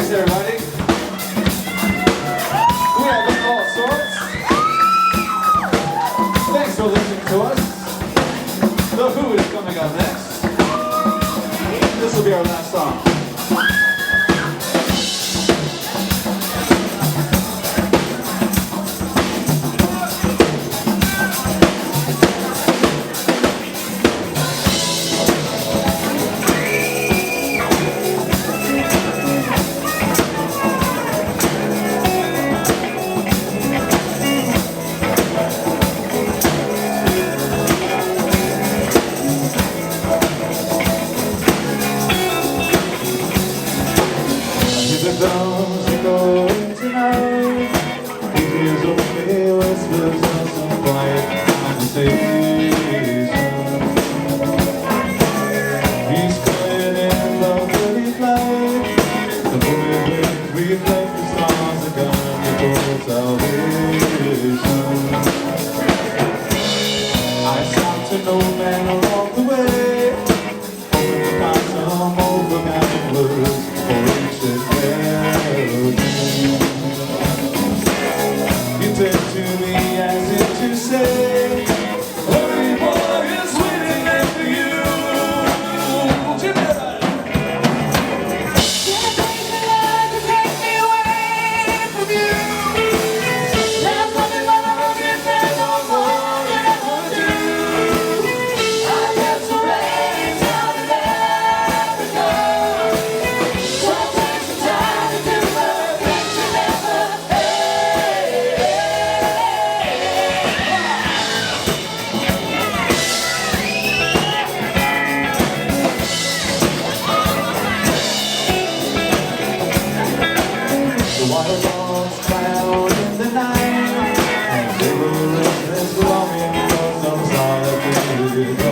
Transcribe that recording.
Thanks everybody. We have been all sorts. Thanks for listening to us. The Who is coming up next. This will be our last song. The drums are going tonight. He hears only whispers of some quiet conversation. He's crying in lovely flight. The moment we reflect the stars are gone before salvation. I stopped an old man along the way, hoping to find some old forgotten words for ancient melody. You turn to me as if to say, hurry boy, it's waiting there for you. Jimmy! Can't take me love to take me away from you. There's nothing but a hundred and no more than I will do. I get so ready down in Africa. So take some time to do the things you never The waterfalls cloud in the night, and they were restless longing for some solitude.